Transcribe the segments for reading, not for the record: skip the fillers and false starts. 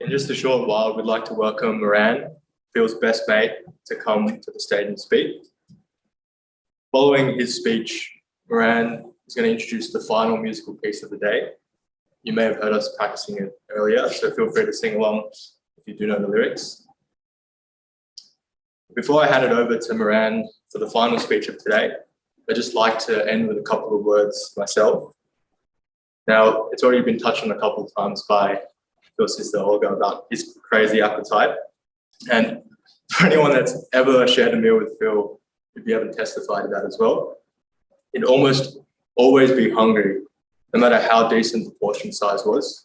In just a short while, we'd like to welcome Moran, Phil's best mate, to come to the stage and speak. Following his speech, Moran is going to introduce the final musical piece of the day. You may have heard us practicing it earlier, so feel free to sing along if you do know the lyrics. Before I hand it over to Moran for the final speech of today, I'd just like to end with a couple of words myself. Now, it's already been touched on a couple of times by Phil's sister Olga about his crazy appetite. And for anyone that's ever shared a meal with Phil, you'd be able to testify to that as well. He'd almost always be hungry, no matter how decent the portion size was.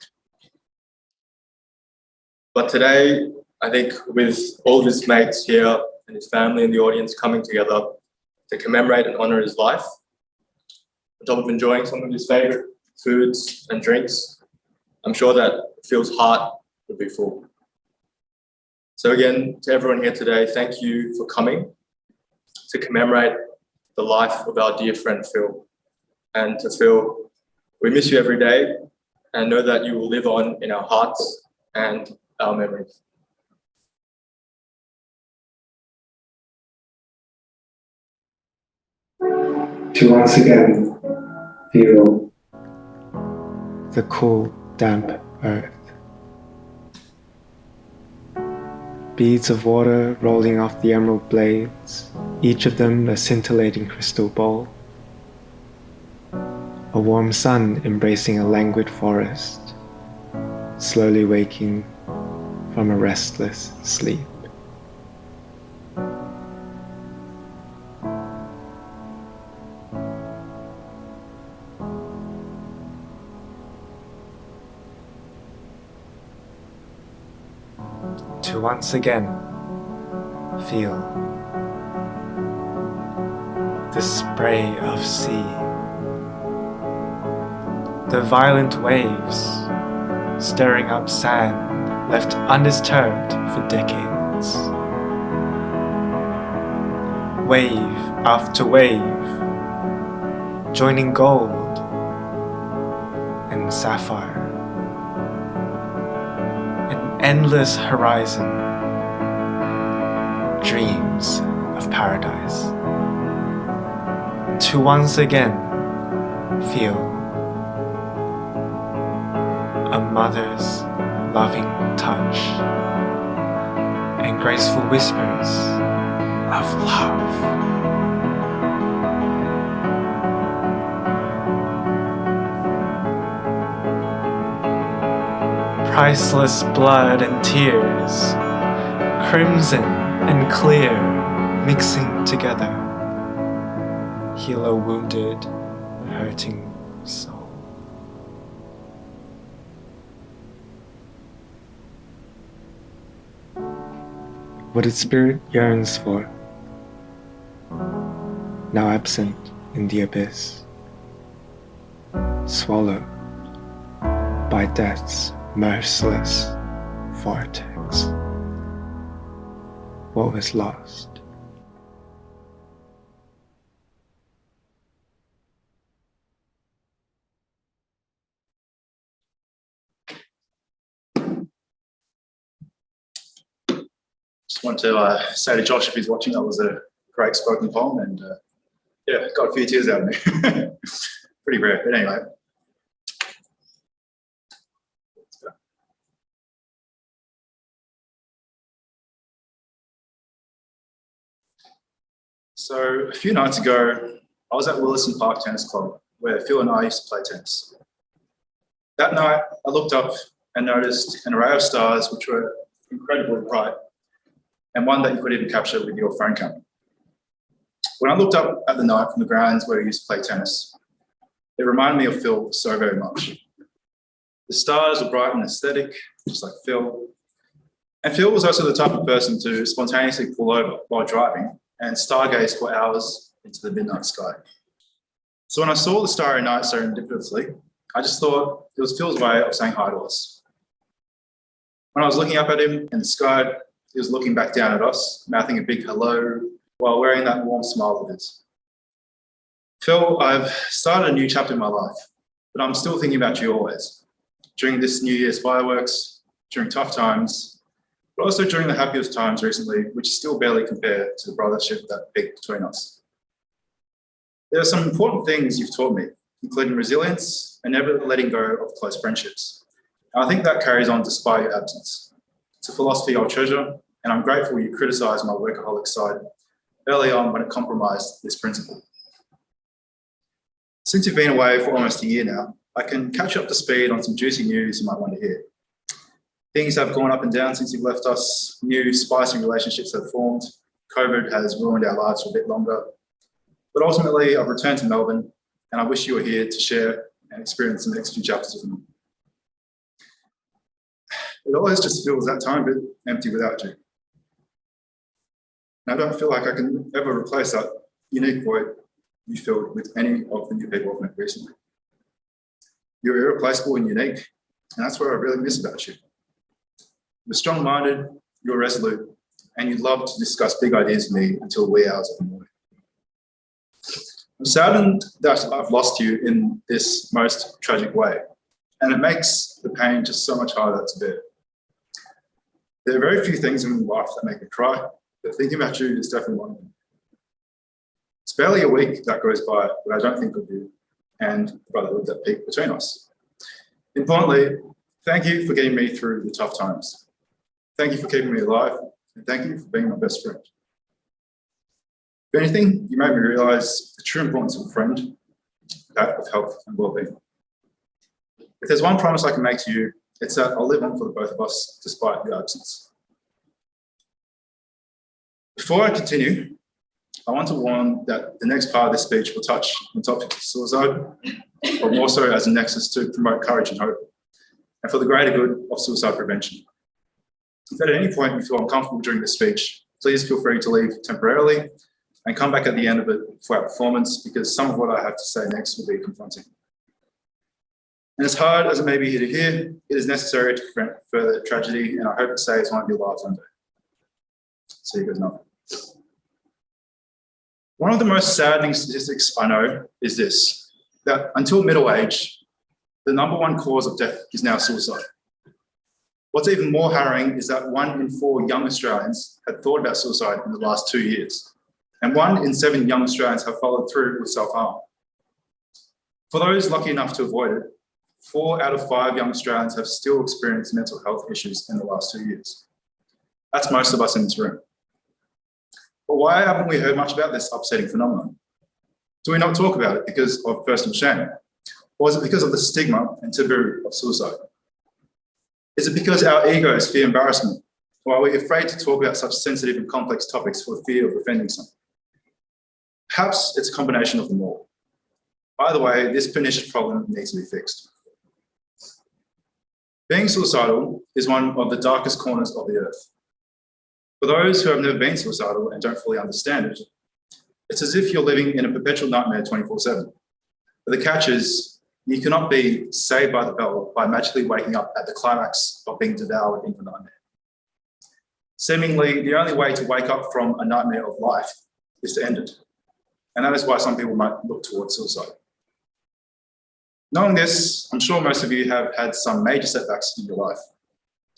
But today, I think with all of his mates here and his family and the audience coming together to commemorate and honor his life, on top of enjoying some of his favorite foods and drinks, I'm sure that Phil's heart would be full. So again, to everyone here today, thank you for coming to commemorate the life of our dear friend Phil. And to Phil, we miss you every day and know that you will live on in our hearts and our memories. To once again feel the cool, damp earth. Beads of water rolling off the emerald blades, each of them a scintillating crystal bowl. A warm sun embracing a languid forest, slowly waking from a restless sleep. To once again feel the spray of sea, the violent waves stirring up sand left undisturbed for decades. Wave after wave, joining gold and sapphire. Endless horizon, dreams of paradise. To once again feel a mother's loving touch and graceful whispers of love. Priceless blood and tears, crimson and clear, mixing together, heal a wounded, hurting soul. What its spirit yearns for, now absent in the abyss, swallowed by death's merciless vortex. What was lost? Just want to say to Josh, if he's watching, that was a great spoken poem, and yeah, got a few tears out of me. Pretty rare, but anyway. So a few nights ago, I was at Wilson Park Tennis Club, where Phil and I used to play tennis. That night, I looked up and noticed an array of stars which were incredibly bright, and one that you could even capture with your phone camera. When I looked up at the night from the grounds where we used to play tennis, it reminded me of Phil so very much. The stars were bright and aesthetic, just like Phil. And Phil was also the type of person to spontaneously pull over while driving and stargaze for hours into the midnight sky. So when I saw the starry night serendipitously, I just thought it was Phil's way of saying hi to us. When I was looking up at him in the sky, he was looking back down at us, mouthing a big hello while wearing that warm smile of his. Phil, I've started a new chapter in my life, but I'm still thinking about you always. During this New Year's fireworks, during tough times, but also during the happiest times recently, which still barely compare to the brothership that peaked between us. There are some important things you've taught me, including resilience and never letting go of close friendships. And I think that carries on despite your absence. It's a philosophy I'll treasure, and I'm grateful you criticised my workaholic side early on when it compromised this principle. Since you've been away for almost a year now, I can catch you up to speed on some juicy news you might want to hear. Things have gone up and down since you've left us, new spicy relationships have formed, COVID has ruined our lives for a bit longer. But ultimately, I've returned to Melbourne, and I wish you were here to share and experience the next few chapters with me. It always just feels that time a bit empty without you. And I don't feel like I can ever replace that unique void you filled with any of the new people I've met recently. You're irreplaceable and unique, and that's what I really miss about you. You're strong-minded, you're resolute, and you love to discuss big ideas with me until wee hours of the morning. I'm saddened that I've lost you in this most tragic way, and it makes the pain just so much harder to bear. There are very few things in life that make me cry, but thinking about you is definitely one of them. It's barely a week that goes by that I don't think of you and the brotherhood that peaked between us. Importantly, thank you for getting me through the tough times. Thank you for keeping me alive, and thank you for being my best friend. If anything, you made me realise the true importance of a friend, that of health and well-being. If there's one promise I can make to you, it's that I'll live on for the both of us despite your absence. Before I continue, I want to warn that the next part of this speech will touch on the topic of suicide, but more so as a nexus to promote courage and hope, and for the greater good of suicide prevention. If at any point you feel uncomfortable during this speech, please feel free to leave temporarily and come back at the end of it for our performance, because some of what I have to say next will be confronting. And as hard as it may be to hear, it is necessary to prevent further tragedy, and I hope it saves one of your lives one day. So you guys know. One of the most saddening statistics I know is this, that until middle age, the number one cause of death is now suicide. What's even more harrowing is that 1 in 4 young Australians had thought about suicide in the last 2 years, and 1 in 7 young Australians have followed through with self-harm. For those lucky enough to avoid it, 4 out of 5 young Australians have still experienced mental health issues in the last 2 years. That's most of us in this room. But why haven't we heard much about this upsetting phenomenon? Do we not talk about it because of personal shame? Or is it because of the stigma and taboo of suicide? Is it because our egos fear embarrassment? Or are we afraid to talk about such sensitive and complex topics for fear of offending someone? Perhaps it's a combination of them all. Either way, this pernicious problem needs to be fixed. Being suicidal is one of the darkest corners of the earth. For those who have never been suicidal and don't fully understand it, it's as if you're living in a perpetual nightmare 24/7. But the catch is, you cannot be saved by the bell by magically waking up at the climax of being devoured into the nightmare. Seemingly, the only way to wake up from a nightmare of life is to end it. And that is why some people might look towards suicide. Knowing this, I'm sure most of you have had some major setbacks in your life.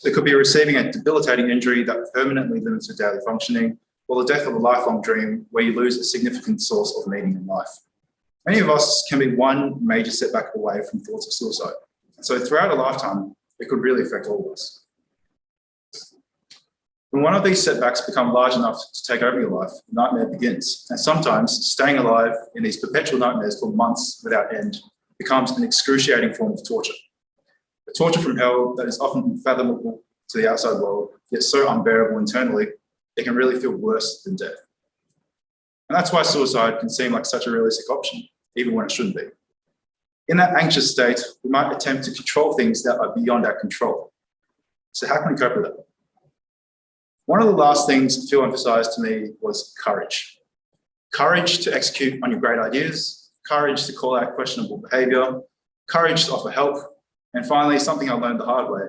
It could be receiving a debilitating injury that permanently limits your daily functioning, or the death of a lifelong dream where you lose a significant source of meaning in life. Many of us can be one major setback away from thoughts of suicide. And so throughout a lifetime, it could really affect all of us. When one of these setbacks become large enough to take over your life, the nightmare begins. And sometimes staying alive in these perpetual nightmares for months without end becomes an excruciating form of torture. A torture from hell that is often unfathomable to the outside world, yet so unbearable internally, it can really feel worse than death. And that's why suicide can seem like such a realistic option, even when it shouldn't be. In that anxious state, we might attempt to control things that are beyond our control. So how can we cope with that? One of the last things Phil emphasised to me was courage. Courage to execute on your great ideas, courage to call out questionable behaviour, courage to offer help, and finally, something I learned the hard way,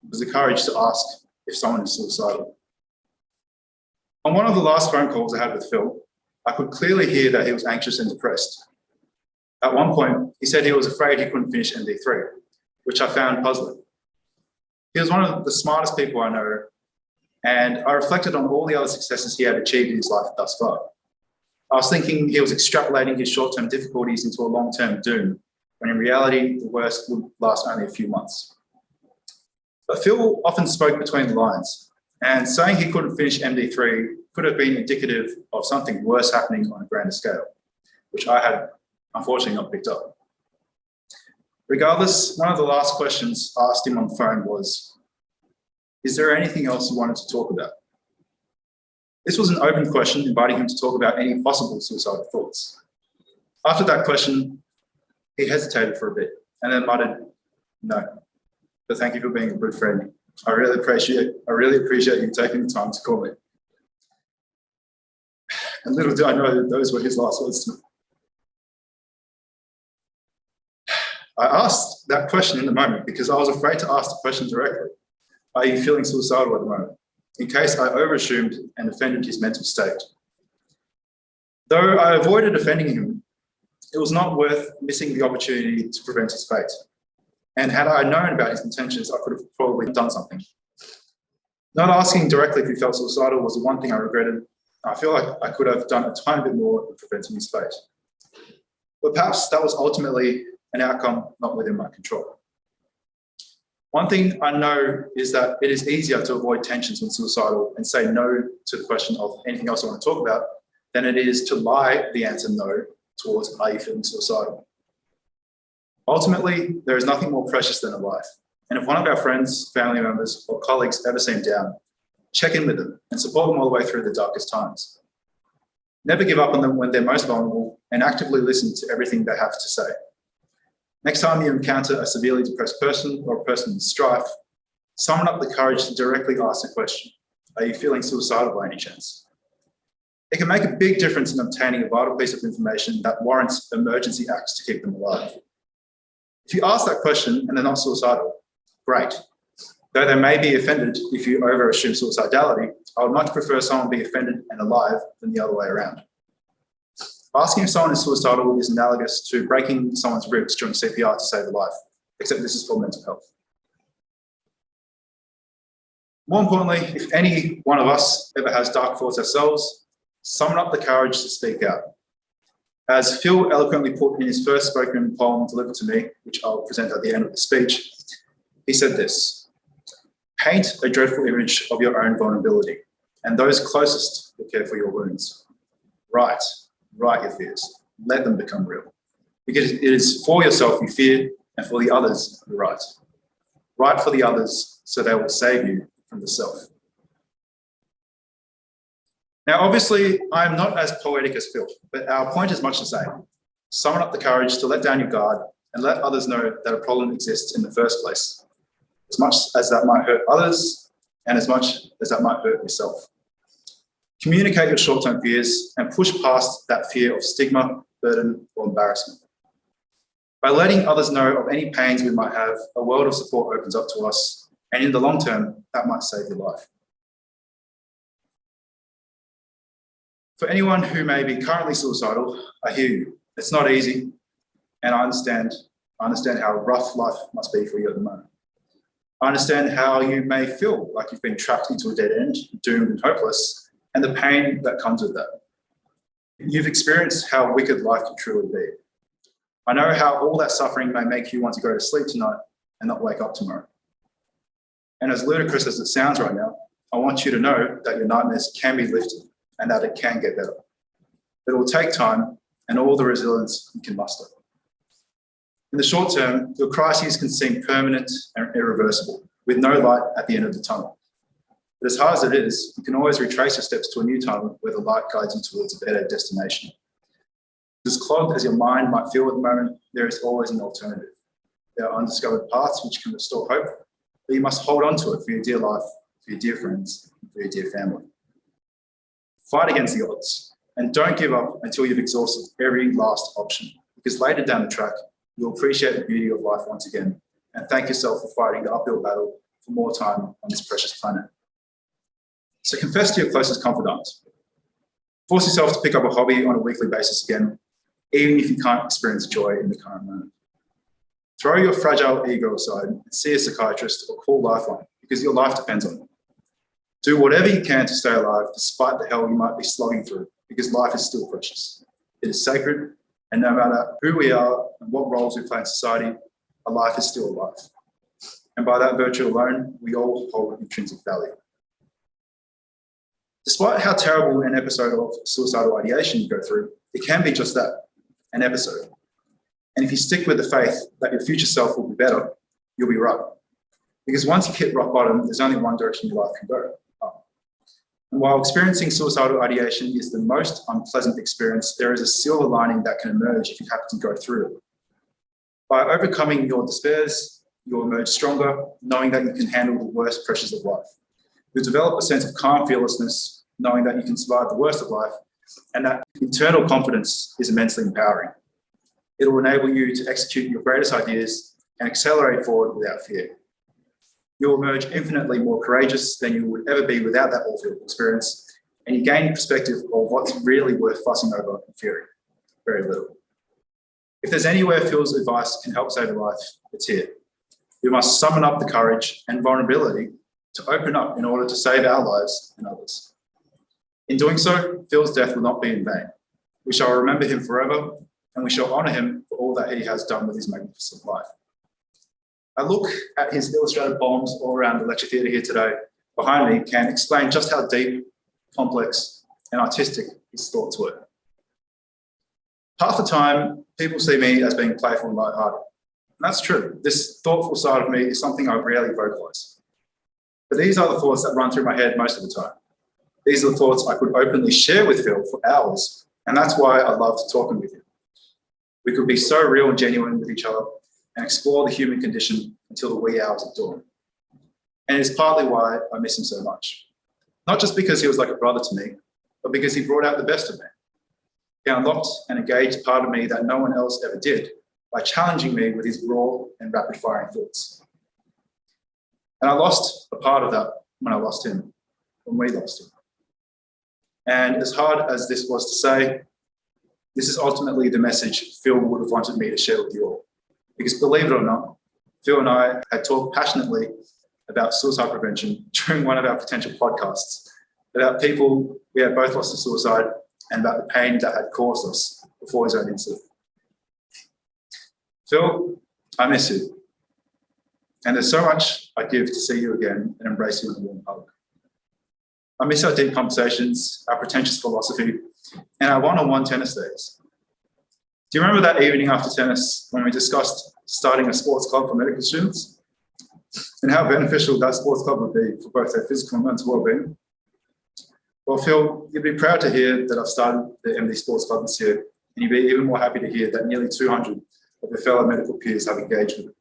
was the courage to ask if someone is suicidal. On one of the last phone calls I had with Phil, I could clearly hear that he was anxious and depressed. At one point, he said he was afraid he couldn't finish MD3, which I found puzzling. He was one of the smartest people I know, and I reflected on all the other successes he had achieved in his life thus far. I was thinking he was extrapolating his short-term difficulties into a long-term doom, when in reality, the worst would last only a few months. But Phil often spoke between the lines, and saying he couldn't finish MD3 could have been indicative of something worse happening on a grander scale, which I had unfortunately not picked up. Regardless, one of the last questions I asked him on the phone was, "Is there anything else you wanted to talk about?" This was an open question, inviting him to talk about any possible suicidal thoughts. After that question, he hesitated for a bit and then muttered, "No, but thank you for being a good friend. I really appreciate you taking the time to call me." And little did I know that those were his last words to me. I asked that question in the moment because I was afraid to ask the question directly. Are you feeling suicidal at the moment? In case I overassumed and offended his mental state. Though I avoided offending him, it was not worth missing the opportunity to prevent his fate. And had I known about his intentions, I could have probably done something. Not asking directly if he felt suicidal was the one thing I regretted. I feel like I could have done a tiny bit more in preventing his fate. But perhaps that was ultimately an outcome not within my control. One thing I know is that it is easier to avoid tensions when suicidal and say no to the question of anything else I want to talk about than it is to lie the answer no towards are you feeling suicidal. Ultimately, there is nothing more precious than a life. And if one of our friends, family members, or colleagues ever seem down, check in with them and support them all the way through the darkest times. Never give up on them when they're most vulnerable and actively listen to everything they have to say. Next time you encounter a severely depressed person or a person in strife, summon up the courage to directly ask the question, are you feeling suicidal by any chance? It can make a big difference in obtaining a vital piece of information that warrants emergency acts to keep them alive. If you ask that question and they're not suicidal, great. Though they may be offended if you overassume suicidality, I would much prefer someone be offended and alive than the other way around. Asking if someone is suicidal is analogous to breaking someone's ribs during CPR to save a life, except this is for mental health. More importantly, if any one of us ever has dark thoughts ourselves, summon up the courage to speak out. As Phil eloquently put in his first spoken poem delivered to me, which I'll present at the end of the speech, he said this: "Paint a dreadful image of your own vulnerability and those closest will care for your wounds. Write your fears. Let them become real. Because it is for yourself you fear and for the others you write. Write for the others so they will save you from the self." Now, obviously, I am not as poetic as Phil, but our point is much the same. Summon up the courage to let down your guard and let others know that a problem exists in the first place, as much as that might hurt others and as much as that might hurt yourself. Communicate your short-term fears and push past that fear of stigma, burden, or embarrassment. By letting others know of any pains we might have, a world of support opens up to us, and in the long term, that might save your life. For anyone who may be currently suicidal, I hear you. It's not easy, and I understand how rough life must be for you at the moment. I understand how you may feel like you've been trapped into a dead end, doomed and hopeless, and the pain that comes with that. You've experienced how wicked life can truly be. I know how all that suffering may make you want to go to sleep tonight and not wake up tomorrow. And as ludicrous as it sounds right now, I want you to know that your nightmares can be lifted and that it can get better. But it will take time and all the resilience you can muster. In the short term, your crises can seem permanent and irreversible, with no light at the end of the tunnel. But as hard as it is, you can always retrace your steps to a new tunnel where the light guides you towards a better destination. As clogged as your mind might feel at the moment, there is always an alternative. There are undiscovered paths which can restore hope, but you must hold on to it for your dear life, for your dear friends, and for your dear family. Fight against the odds, and don't give up until you've exhausted every last option, because later down the track, you'll appreciate the beauty of life once again, and thank yourself for fighting the uphill battle for more time on this precious planet. So confess to your closest confidant. Force yourself to pick up a hobby on a weekly basis again, even if you can't experience joy in the current moment. Throw your fragile ego aside and see a psychiatrist or call Lifeline because your life depends on it. Do whatever you can to stay alive despite the hell you might be slogging through because life is still precious. It is sacred, and no matter who we are and what roles we play in society, a life is still a life. And by that virtue alone, we all hold intrinsic value. Despite how terrible an episode of suicidal ideation you go through, it can be just that, an episode. And if you stick with the faith that your future self will be better, you'll be right. Because once you've hit rock bottom, there's only one direction your life can go, up. And while experiencing suicidal ideation is the most unpleasant experience, there is a silver lining that can emerge if you happen to go through it. By overcoming your despairs, you'll emerge stronger, knowing that you can handle the worst pressures of life. You'll develop a sense of calm fearlessness, knowing that you can survive the worst of life, and that internal confidence is immensely empowering. It will enable you to execute your greatest ideas and accelerate forward without fear. You'll emerge infinitely more courageous than you would ever be without that all-field experience, and you gain perspective of what's really worth fussing over and fearing. Very little. If there's anywhere Phil's advice can help save a life, it's here. We must summon up the courage and vulnerability to open up in order to save our lives and others. In doing so, Phil's death will not be in vain. We shall remember him forever, and we shall honour him for all that he has done with his magnificent life. A look at his illustrated poems all around the lecture theatre here today behind me can explain just how deep, complex, and artistic his thoughts were. Half the time, people see me as being playful and lighthearted. And that's true. This thoughtful side of me is something I rarely vocalise. But these are the thoughts that run through my head most of the time. These are the thoughts I could openly share with Phil for hours, and that's why I love talking with him. We could be so real and genuine with each other and explore the human condition until the wee hours of dawn. And it's partly why I miss him so much. Not just because he was like a brother to me, but because he brought out the best of me. He unlocked and engaged a part of me that no one else ever did by challenging me with his raw and rapid-firing thoughts. And I lost a part of that when I lost him, when we lost him. And as hard as this was to say, this is ultimately the message Phil would have wanted me to share with you all. Because believe it or not, Phil and I had talked passionately about suicide prevention during one of our potential podcasts, about people we had both lost to suicide and about the pain that had caused us before his own incident. Phil, I miss you. And there's so much I'd give to see you again and embrace you in a warm hug. I miss our deep conversations, our pretentious philosophy, and our one-on-one tennis days. Do you remember that evening after tennis when we discussed starting a sports club for medical students? And how beneficial that sports club would be for both their physical and mental well-being? Well, Phil, you'd be proud to hear that I've started the MD Sports Club this year, and you'd be even more happy to hear that nearly 200 of your fellow medical peers have engaged with it.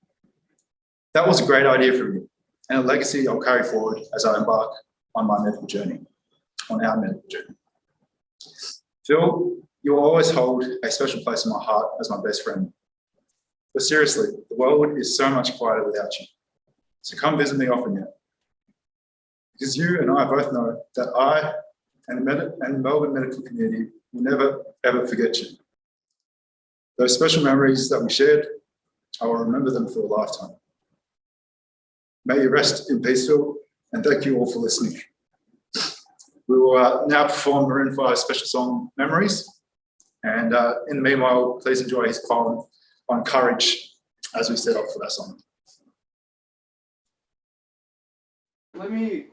That was a great idea from you, and a legacy I'll carry forward as I embark on my medical journey, on our medical journey. Phil, you will always hold a special place in my heart as my best friend. But seriously, the world is so much quieter without you. So come visit me often yet. Because you and I both know that I and the Melbourne medical community will never, ever forget you. Those special memories that we shared, I will remember them for a lifetime. May you rest in peace, Phil, and thank you all for listening. We will now perform Maroon 5's special song, Memories. And in the meanwhile, please enjoy his poem on courage as we set up for that song. Let me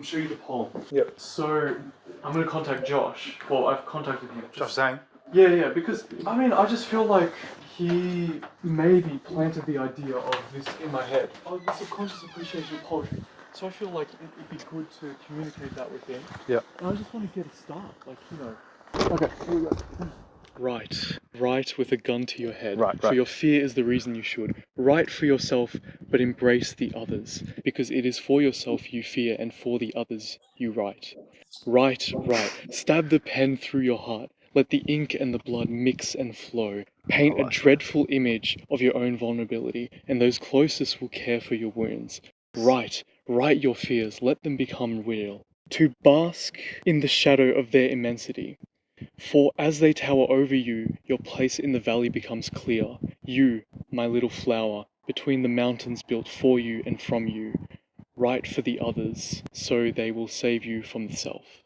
show you the poem. Yep. So I'm going to contact Josh. Well, I've contacted him. Josh saying? Yeah, because, I mean, I just feel like he maybe planted the idea of this in my head. Oh, the subconscious appreciation of poetry. So I feel like it'd be good to communicate that with him. Yeah. And I just want to get a start, like, you know. Okay, here we go. Write with a gun to your head. Right. For your fear is the reason you should. Write for yourself, but embrace the others. Because it is for yourself you fear, and for the others you write. Write. Stab the pen through your heart. Let the ink and the blood mix and flow. Paint a dreadful image of your own vulnerability, and those closest will care for your wounds. Write your fears, let them become real. To bask in the shadow of their immensity. For as they tower over you, your place in the valley becomes clear. You, my little flower, between the mountains built for you and from you, write for the others, so they will save you from the self.